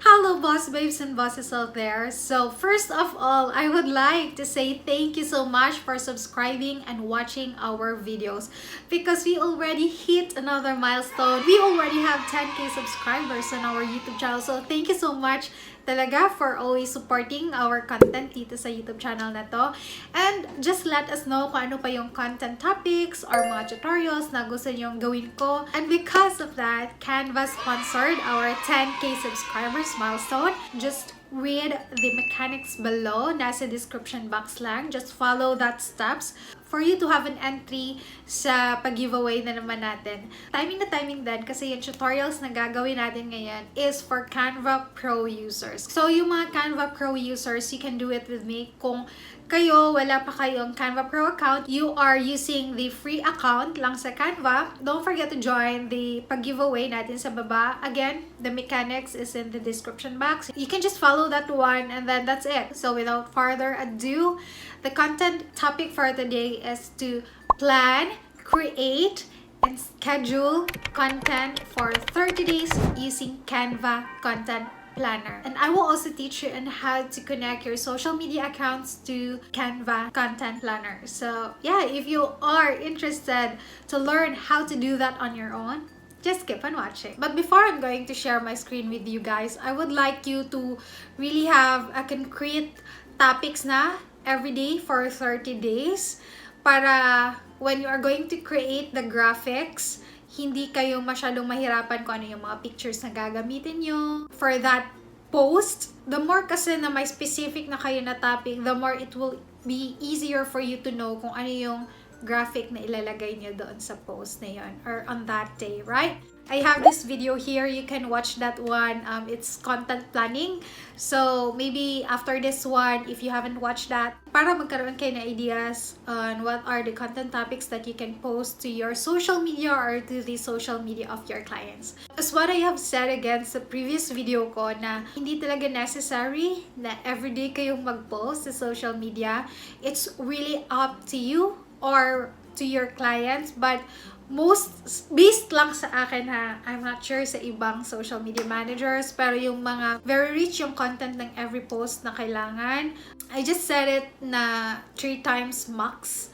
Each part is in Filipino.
Hello boss babes and bosses out there. So first of all, I would like to say thank you so much for subscribing and watching our videos because we already hit another milestone. We already have 10k subscribers on our YouTube channel. So thank you so much talaga for always supporting our content dito sa YouTube channel na to. And just let us know kung ano pa yung content topics or mga tutorials na gusto nyong gawin ko. And because of that, Canva sponsored our 10k subscribers milestone. Just read the mechanics below. Nasa description box lang. Just follow that steps for you to have an entry sa pag-giveaway na naman natin. Timing na timing din kasi yung tutorials na gagawin natin ngayon is for Canva Pro users. So yung mga Canva Pro users, you can do it with me. Kung kayo, wala pa kayong Canva Pro account, you are using the free account lang sa Canva, don't forget to join the pag-giveaway natin sa baba. Again, the mechanics is in the description box. You can just follow that one and then that's it. So without further ado, the content topic for today is to plan, create, and schedule content for 30 days using Canva Content Planner. And I will also teach you on how to connect your social media accounts to Canva Content Planner. So yeah, if you are interested to learn how to do that on your own, just keep on watching. But before I'm going to share my screen with you guys, I would like you to really have a concrete topics na every day for 30 days para when you are going to create the graphics, hindi kayo masyadong mahirapan kung ano yung mga pictures na gagamitin nyo for that post. The more kasi na may specific na kayo na topic, the more it will be easier for you to know kung ano yung graphic na ilalagay nyo doon sa post na yun or on that day, right? I have this video here. You can watch that one. It's content planning. So maybe after this one, if you haven't watched that, para magkaroon kayo na ideas on what are the content topics that you can post to your social media or to the social media of your clients. As what I have said again sa previous video ko na hindi talaga necessary na everyday kayong mag-post sa social media. It's really up to you or to your clients, but most based lang sa akin ha, I'm not sure sa ibang social media managers, pero yung mga very rich yung content ng every post na kailangan, I just said it na 3 times max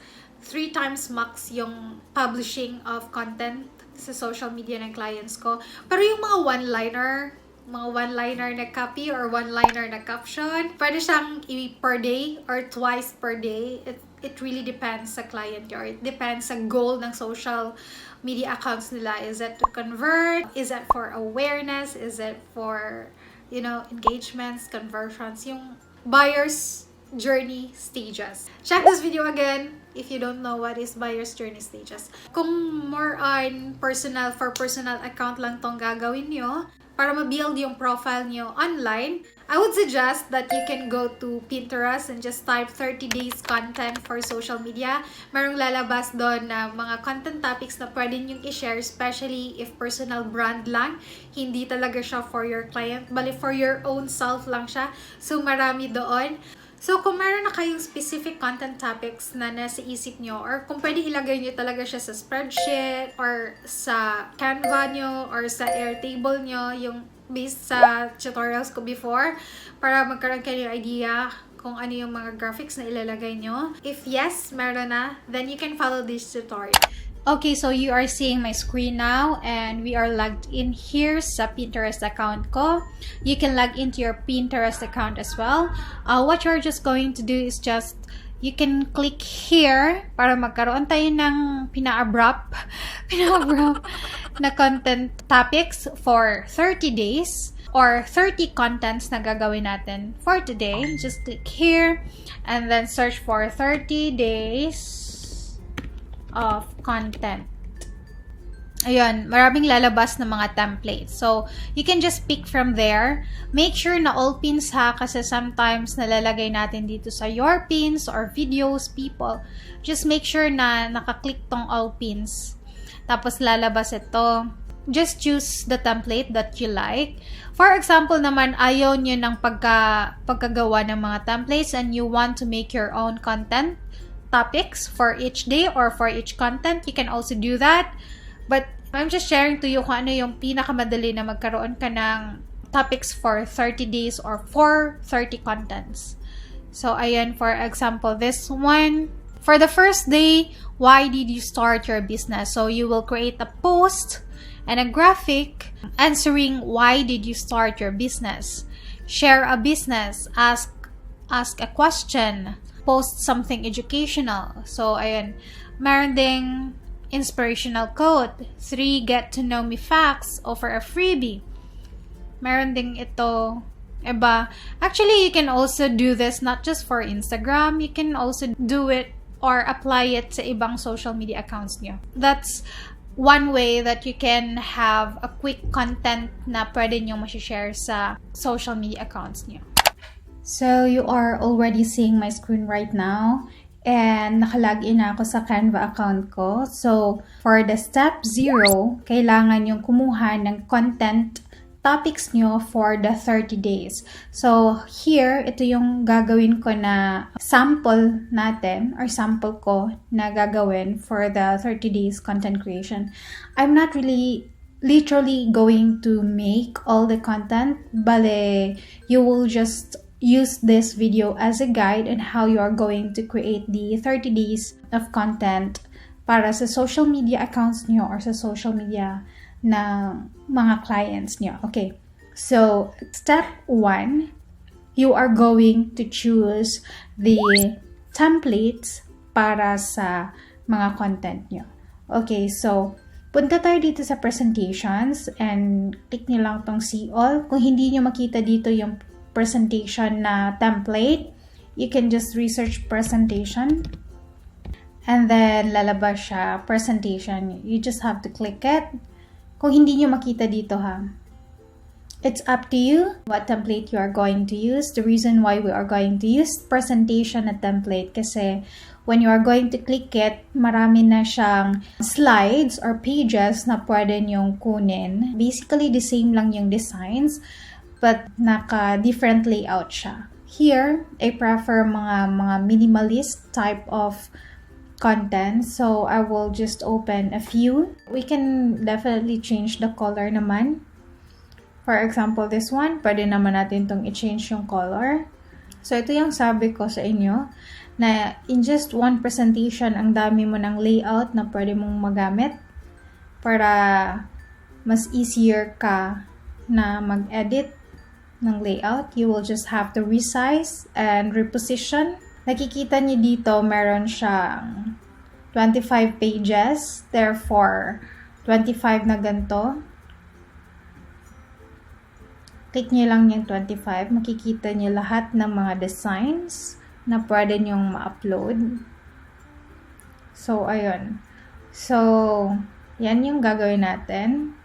yung publishing of content sa social media ng clients ko. Pero yung mga one-liner na copy or one-liner na caption, pwede siyang per day or twice per day. It really depends sa client or it depends sa goal ng social media accounts nila. Is it to convert? Is it for awareness? Is it for, engagements, conversions? Yung buyer's journey stages. Check this video again if you don't know what is buyer's journey stages. Kung more on personal account lang tong gagawin nyo, para ma-build yung profile nyo online, I would suggest that you can go to Pinterest and just type 30 days content for social media. Merong lalabas doon na mga content topics na pwede nyong i-share, especially if personal brand lang. Hindi talaga siya for your client, bali for your own self lang siya. So marami doon. So, kung meron na kayong specific content topics na nasa isip nyo, or kung pwede ilagay nyo talaga siya sa spreadsheet, or sa Canva nyo, or sa Airtable nyo, yung based sa tutorials ko before, para magkaroon kayo ng idea kung ano yung mga graphics na ilalagay nyo. If yes, meron na, then you can follow this tutorial. Okay, so you are seeing my screen now and we are logged in here sa Pinterest account ko. You can log into your Pinterest account as well. What you're just going to do is you can click here para magkaroon tayo ng pina-abrupt na content topics for 30 days or 30 contents na gagawin natin for today. Just click here and then search for 30 days of content. Ayun, maraming lalabas na mga templates. So, you can just pick from there. Make sure na all pins ha, kasi sometimes nalalagay natin dito sa your pins or videos, people. Just make sure na nakaklik tong all pins. Tapos lalabas ito. Just choose the template that you like. For example naman, ayaw nyo ng pagkagawa ng mga templates and you want to make your own content topics for each day or for each content, you can also do that. But I'm just sharing to you kung ano yung pinakamadali na magkaroon ka ng topics for 30 days or for 30 contents. So, ayan, for example, this one. For the first day, why did you start your business? So, you will create a post and a graphic answering why did you start your business. Share a business, ask a question, post something educational. So, ayan, meron ding inspirational quote, 3 get to know me facts, offer a freebie. Meron ding ito, iba. Actually, you can also do this not just for Instagram. You can also do it or apply it sa ibang social media accounts nyo. That's one way that you can have a quick content na pwede nyo ma-share sa social media accounts nyo. So, you are already seeing my screen right now. And nakalagin na ako sa Canva account ko. So, for the step 0, kailangan yung kumuha ng content topics nyo for the 30 days. So, here, ito yung gagawin ko na sample natin or sample ko na gagawin for the 30 days content creation. I'm not really literally going to make all the content, but you will just use this video as a guide on how you are going to create the 30 days of content para sa social media accounts nyo or sa social media na mga clients nyo. Okay, so step 1, you are going to choose the templates para sa mga content nyo. Okay, so punta tayo dito sa presentations and click nyo lang tong see all. Kung hindi nyo makita dito yung presentation na template, you can just research presentation and then lalabas siya presentation. You just have to click it. Kung hindi nyo makita dito ha, it's up to you what template you are going to use. The reason why we are going to use presentation na template kasi when you are going to click it, marami na siyang slides or pages na pwede nyong kunin. Basically, the same lang yung designs, but naka-different layout siya. Here, I prefer mga minimalist type of content. So, I will just open a few. We can definitely change the color naman. For example, this one, pwede naman natin itong i-change yung color. So, ito yung sabi ko sa inyo, na in just one presentation, ang dami mo ng layout na pwede mong magamit para mas easier ka na mag-edit ng layout. You will just have to resize and reposition. Nakikita niyo dito, meron siyang 25 pages. Therefore, 25 na ganito. Click niyo lang yung 25. Makikita niyo lahat ng mga designs na pwede niyong ma-upload. So, ayun. So, yan yung gagawin natin.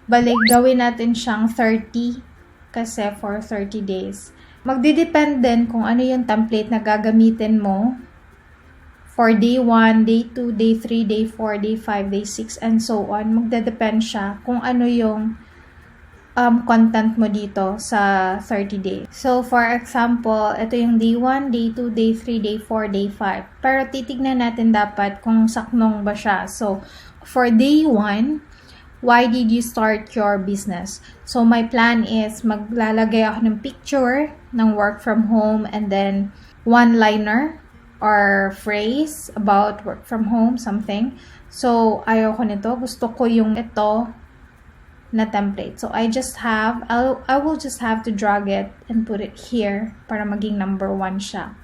Balik, gawin natin siyang 30 kasi for 30 days. Magdidepend din kung ano yung template na gagamitin mo for day 1, day 2, day 3, day 4, day 5, day 6, and so on. Magdedepend siya kung ano yung content mo dito sa 30 days. So, for example, ito yung day 1, day 2, day 3, day 4, day 5. Pero titignan natin dapat kung saknong ba siya. So, for day 1, why did you start your business? So, my plan is maglalagay ako ng picture ng work from home and then one-liner or phrase about work from home, something. So, ayoko nito. Gusto ko yung ito na template. So, I will just have to drag it and put it here para maging number 1 siya.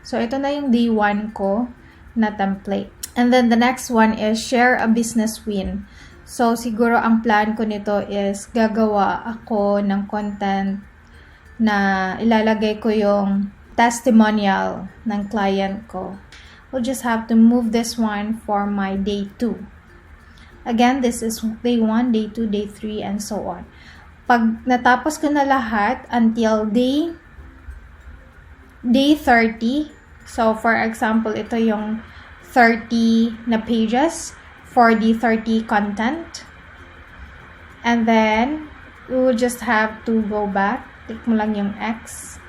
So, ito na yung day 1 ko na template. And then, the next one is share a business win. So, siguro ang plan ko nito is gagawa ako ng content na ilalagay ko yung testimonial ng client ko. We'll just have to move this one for my day 2. Again, this is day 1, day 2, day 3, and so on. Pag natapos ko na lahat until day 30, so for example, ito yung 30 na pages for the 30 content. And then, we will just have to go back. Click mo lang yung X.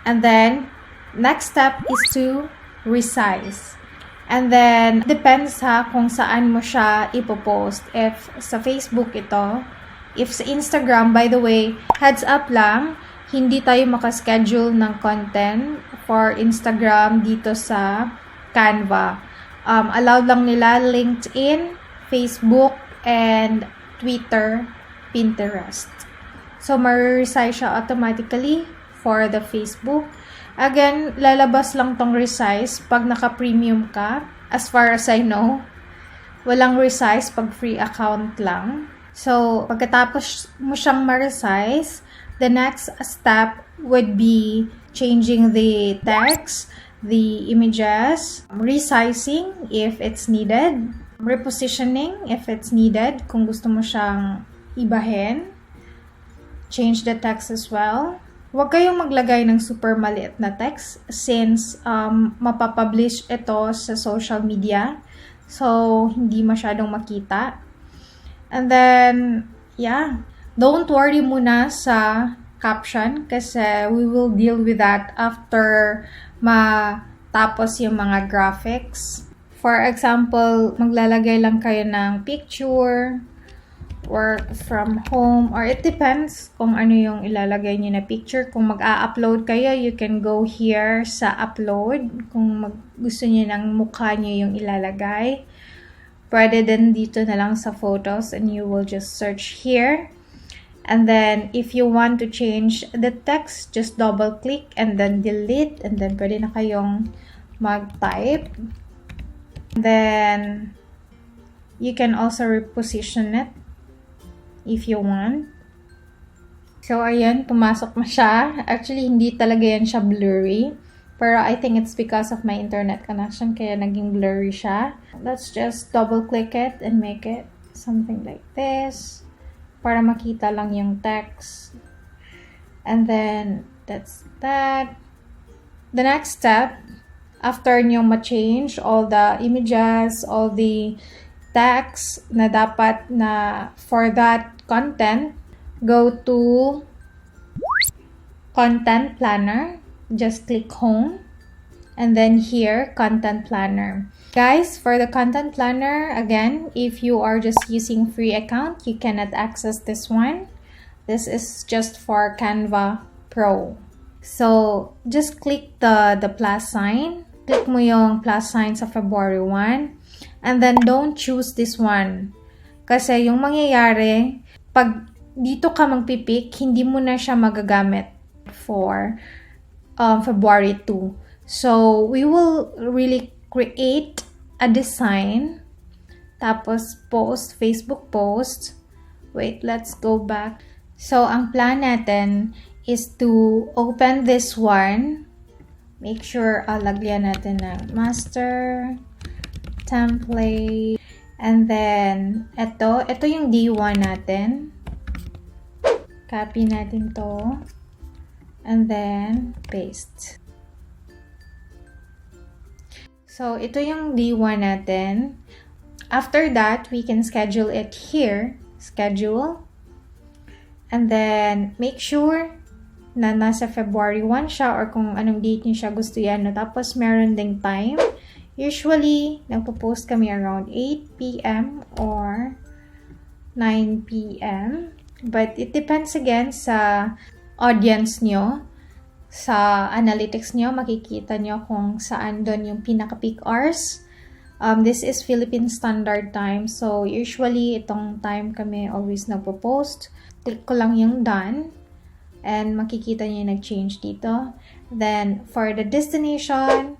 And then, next step is to resize. And then, depends ha kung saan mo siya ipopost. If sa Facebook ito, If sa Instagram, by the way, heads up lang, hindi tayo makaschedule ng content for Instagram dito sa Canva. Allowed lang nila LinkedIn, Facebook, and Twitter, Pinterest. So, ma-resize siya automatically for the Facebook. Again, lalabas lang tong resize pag naka-premium ka. As far as I know, walang resize pag free account lang. So, pagkatapos mo siyang ma-resize, the next step would be changing the text, the images, resizing if it's needed, repositioning if it's needed, kung gusto mo siyang ibahin, change the text as well. Huwag kayong maglagay ng super maliit na text since mapapublish ito sa social media. So, hindi masyadong makita. And then, yeah, don't worry muna sa caption kasi we will deal with that after matapos yung mga graphics. For example, maglalagay lang kayo ng picture, work from home, or it depends kung ano yung ilalagay niyo na picture. Kung mag-a-upload kayo, you can go here sa upload. Kung gusto niyo ng mukha niyo yung ilalagay, pwede din dito na lang sa photos and you will just search here. And then, if you want to change the text, just double click and then delete. And then, pwede na kayong mag-type. Then, you can also reposition it if you want. So, ayan, pumasok na siya. Actually, hindi talaga yan siya blurry. Pero I think it's because of my internet connection kaya naging blurry siya. Let's just double click it and make it something like this para makita lang yung text. And then, that's that. The next step, after nyo ma-change all the images, all the text na dapat na for that content, go to Content Planner. Just click Home. And then here, Content Planner. Guys, for the Content Planner, again, if you are just using free account, you cannot access this one. This is just for Canva Pro. So, just click the plus sign. Click mo yung plus sign sa February 1. And then, don't choose this one. Kasi yung mangyayari, pag dito ka magpipick, hindi mo na siya magagamit for February 2. So, we will really create a design. Tapos, post, Facebook post. Wait, let's go back. So, ang plan natin is to open this one. Make sure lagyan natin ng master, template, and then, ito yung D1 natin. Copy natin to. And then, paste. So, ito yung D1 natin. After that, we can schedule it here. Schedule. And then, make sure na nasa February 1 siya or kung anong date niyo siya gusto yan. No? Tapos, meron ding time. Usually, nagpo-post kami around 8 p.m. or 9 p.m. But it depends again sa audience nyo. Sa analytics nyo, makikita nyo kung saan doon yung pinaka-peak hours. This is Philippine Standard Time. So, usually, itong time kami always nagpo-post. Click ko lang yung done. And makikita nyo yung nag-change dito. Then, for the destination,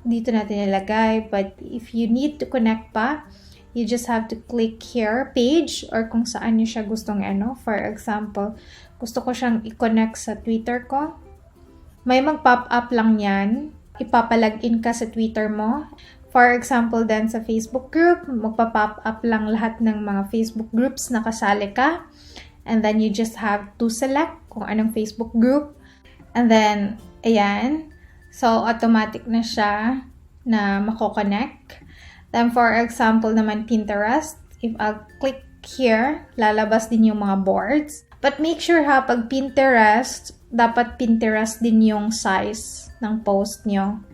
dito natin ilagay. But if you need to connect pa, you just have to click here, page, or kung saan nyo siya gustong For example, gusto ko siyang i-connect sa Twitter ko. May mag-pop up lang yan. Ipapalagin ka sa Twitter mo. For example, then sa Facebook group, magpa-pop up lang lahat ng mga Facebook groups na kasali ka. And then you just have to select kung anong Facebook group. And then, ayan. So, automatic na siya na mako-connect. Then, for example naman, Pinterest. If I'll click here, lalabas din yung mga boards. But make sure pag Pinterest, dapat Pinterest din yung size ng post nyo.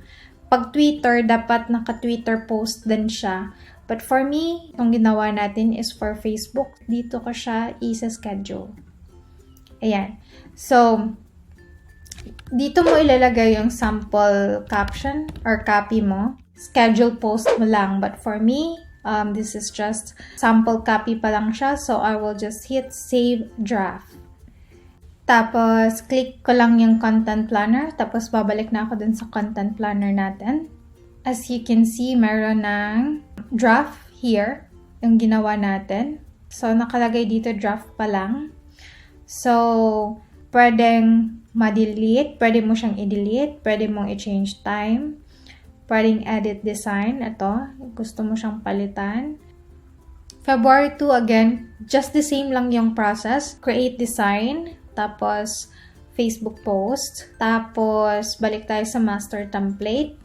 Pag Twitter, dapat naka-Twitter post din siya. But for me, itong ginawa natin is for Facebook. Dito ko siya isa-schedule. Ayan. So, dito mo ilalagay yung sample caption or copy mo. Schedule post mo lang. But for me, this is just sample copy pa lang siya. So, I will just hit save draft. Tapos, click ko lang yung content planner. Tapos, babalik na ako dun sa content planner natin. As you can see, meron ng draft here, yung ginawa natin. So, nakalagay dito draft pa lang. So, pwedeng ma-delete, pwede mo siyang i-delete, pwede mong i-change time, pwedeng edit design, ito, gusto mo siyang palitan. February 2, again, just the same lang yung process. Create design, tapos Facebook post, tapos balik tayo sa master template.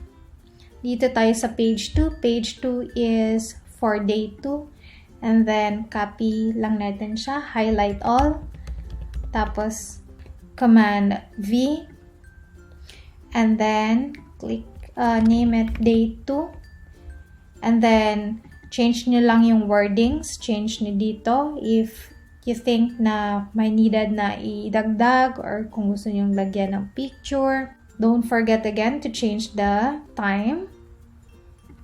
Dito tayo sa page 2. Page 2 is for day 2. And then, copy lang natin siya. Highlight all. Tapos, Command V. And then, click, name it day 2. And then, change nyo lang yung wordings. Change nyo dito. If you think na may needed na idagdag or kung gusto nyo lagyan ng picture. Don't forget again to change the time.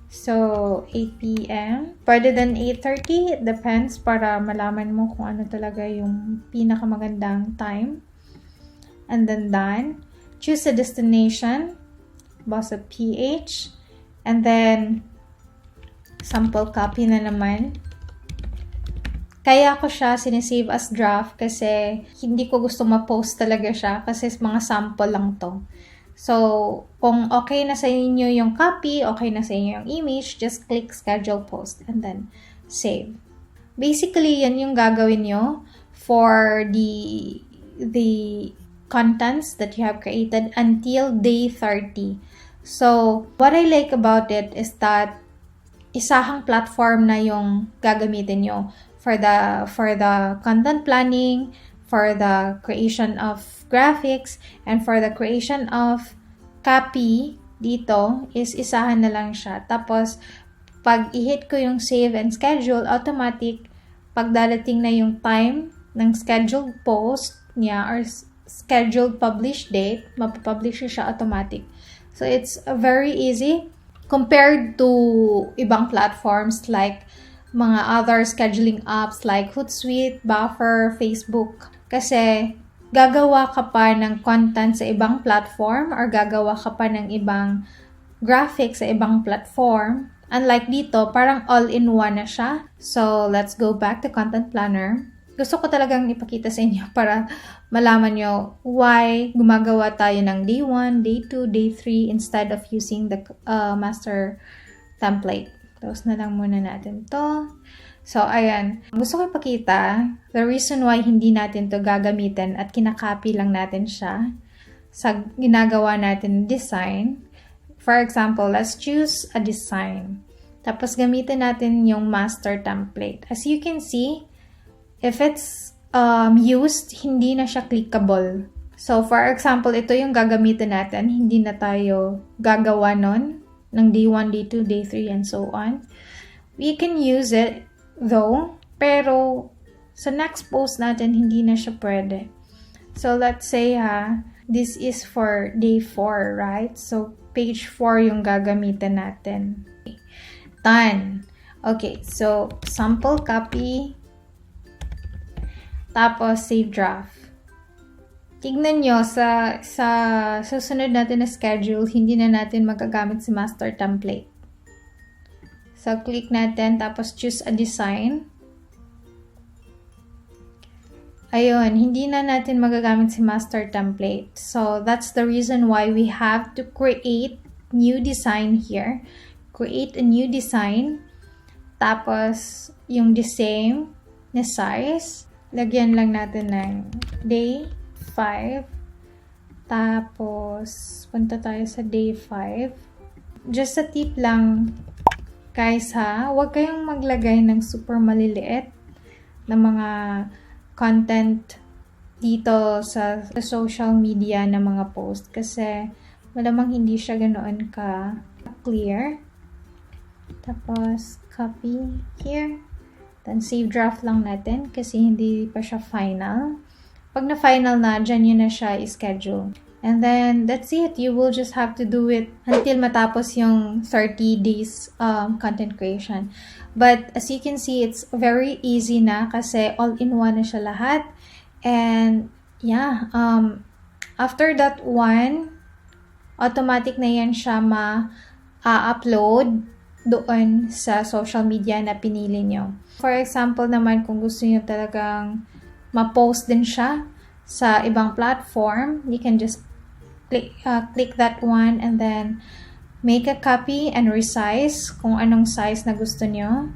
So, 8 p.m. Pwede din 8:30. It depends para malaman mo kung ano talaga yung pinakamagandang time. And then done. Choose a destination. BossedUpPH. And then, sample copy na naman. Kaya ko siya sinisave as draft kasi hindi ko gusto ma-post talaga siya kasi mga sample lang to. So, kung okay na sa inyo yung copy, okay na sa inyo yung image, just click schedule post and then save. Basically, yan yung gagawin nyo for the contents that you have created until day 30. So, what I like about it is that isahang platform na yung gagamitin nyo for the content planning, for the creation of graphics, and for the creation of copy dito is isahan na lang siya. Tapos, pag i-hit ko yung save and schedule, automatic, pag dadating na yung time ng scheduled post niya or scheduled publish date, mapapublish siya automatic. So, it's very easy compared to ibang platforms like mga other scheduling apps like Hootsuite, Buffer, Facebook. Kasi gagawa ka pa ng content sa ibang platform or gagawa ka pa ng ibang graphics sa ibang platform. Unlike dito, parang all-in-one na siya. So, let's go back to Content Planner. Gusto ko talagang ipakita sa inyo para malaman nyo why gumagawa tayo ng day 1, day 2, day 3 instead of using the master template. Close na lang muna natin to. So, ayan. Gusto ko ipakita the reason why hindi natin to gagamitin at kinakopy lang natin siya sa ginagawa natin design. For example, let's choose a design. Tapos, gamitin natin yung master template. As you can see, if it's used, hindi na siya clickable. So, for example, ito yung gagamitin natin. Hindi na tayo gagawa nun ng day 1, day 2, day 3, and so on. We can use it though, pero sa next post natin, hindi na siya pwede. So, let's say this is for day 4, right? So, page 4 yung gagamitin natin. Okay. Done. Okay, so, sample copy, tapos save draft. Tignan nyo, sa susunod natin na schedule, hindi na natin magagamit si master template. So, click natin, tapos choose a design. Ayun, hindi na natin magagamit si master template. So, that's the reason why we have to create new design here. Create a new design. Tapos, yung the same na size. Lagyan lang natin ng day 5. Tapos, punta tayo sa day 5. Just a tip lang, guys huwag kayong maglagay ng super maliliit na mga content dito sa social media na mga post kasi malamang hindi siya ganoon ka clear. Tapos, copy here. Then, save draft lang natin kasi hindi pa siya final. Pag na-final na, dyan yun na siya i-schedule. And then, that's it. You will just have to do it until matapos yung 30 days content creation. But, as you can see, it's very easy na kasi all-in-one na siya lahat. And, yeah, after that one, automatic na yan siya ma-upload doon sa social media na pinili nyo. For example naman, kung gusto nyo talagang ma-post din siya sa ibang platform, you can just click that one and then make a copy and resize kung anong size na gusto nyo.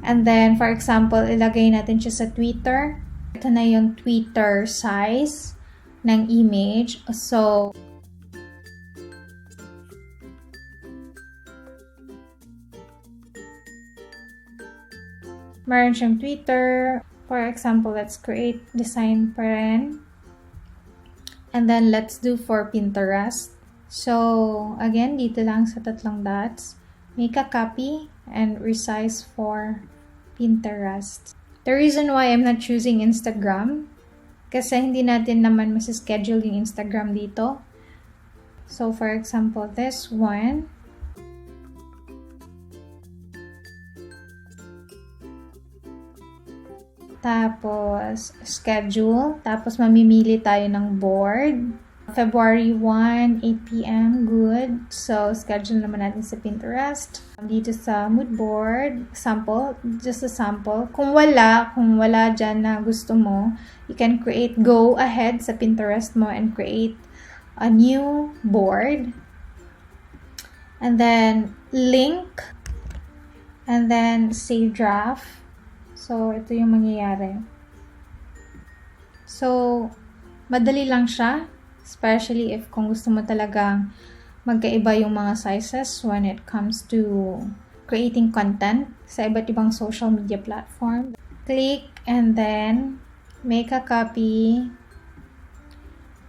And then, for example, ilagay natin siya sa Twitter. Ito na yung Twitter size ng image. So, meron siyang Twitter. For example, let's create design pa rin. And then, let's do for Pinterest. So, again, dito lang sa tatlong dots. Make a copy and resize for Pinterest. The reason why I'm not choosing Instagram, kasi hindi natin naman masischedule yung Instagram dito. So, for example, this one. Tapos, schedule. Tapos, mamimili tayo ng board. February 1, 8 p.m. Good. So, schedule naman natin sa Pinterest. Dito sa mood board, sample, just a sample. Kung wala dyan na gusto mo, you can go ahead sa Pinterest mo and create a new board. And then, link. And then, save draft. So, ito yung mangyayari. So, madali lang siya. Especially if kung gusto mo talagang magkaiba yung mga sizes when it comes to creating content sa iba't ibang social media platform. Click and then make a copy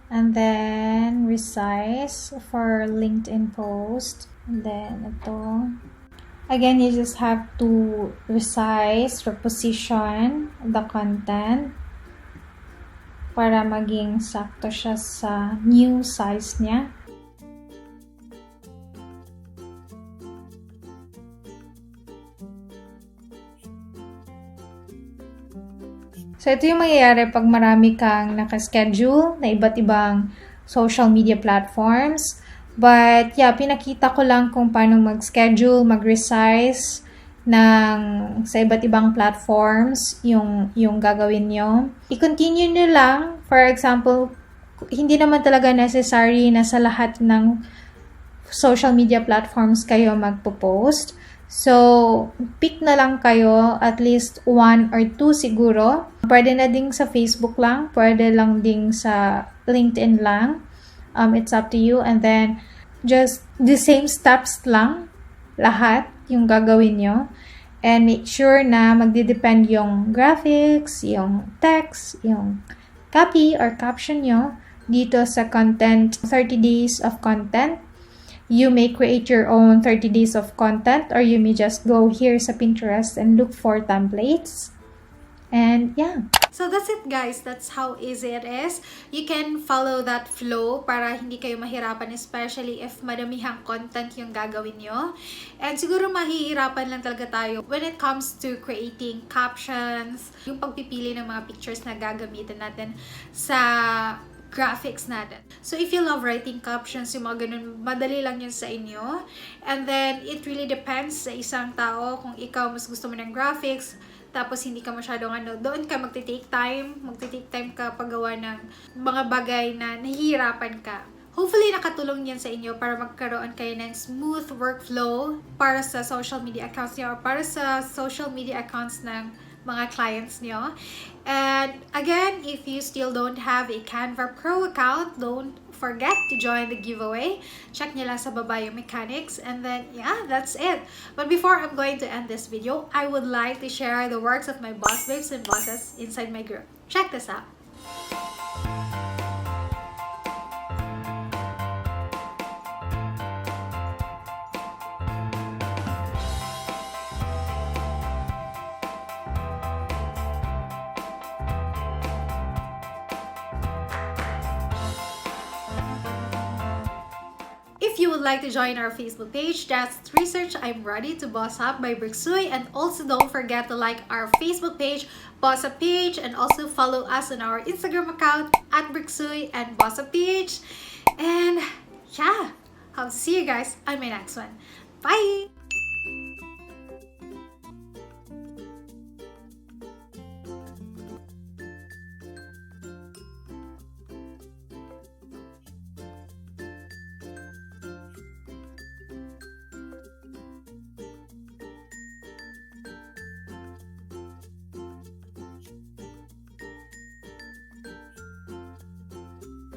and then resize for LinkedIn post. And then ito. Again, you just have to resize, reposition the content para maging sakto siya sa new size niya. So, ito yung mangyayari pag marami kang nakaschedule na iba't ibang social media platforms. But, yeah, pinakita ko lang kung paano mag-schedule, mag-resize sa iba't ibang platforms yung gagawin nyo. I-continue nyo lang. For example, hindi naman talaga necessary na sa lahat ng social media platforms kayo magpo-post. So, pick na lang kayo, at least 1 or 2 siguro. Pwede na ding sa Facebook lang, pwede lang ding sa LinkedIn lang. It's up to you. And then, just the same steps lang, lahat yung gagawin nyo. And make sure na magdidepend yung graphics, yung text, yung copy or caption nyo dito sa content, 30 days of content. You may create your own 30 days of content or you may just go here sa Pinterest and look for templates. And yeah. So that's it, guys. That's how easy it is. You can follow that flow para hindi kayo mahirapan, especially if madamihang content yung gagawin nyo. And siguro mahihirapan lang talaga tayo when it comes to creating captions, yung pagpipili ng mga pictures na gagamitin natin sa graphics natin. So, if you love writing captions, yung mga ganun, madali lang yun sa inyo. And then, it really depends sa isang tao kung ikaw mas gusto mo ng graphics, tapos hindi ka masyadong doon ka magte-take time ka paggawa ng mga bagay na nahihirapan ka. Hopefully, nakatulong yan sa inyo para magkaroon kayo ng smooth workflow para sa social media accounts niyo or para sa social media accounts ng mga clients nyo. And again, if you still don't have a Canva Pro account, don't forget to join the giveaway. Check nyo lang sa baba yung mechanics. And then, yeah, that's it. But before I'm going to end this video, I would like to share the works of my boss babes and bosses inside my group. Check this out. you would like to join our Facebook page, just research I'm Ready to Boss Up by Britx. And also don't forget to like our Facebook page, BossedUpPH, and also follow us on our Instagram account at Britx and BossedUpPH. And yeah, I'll see you guys on my next one. Bye!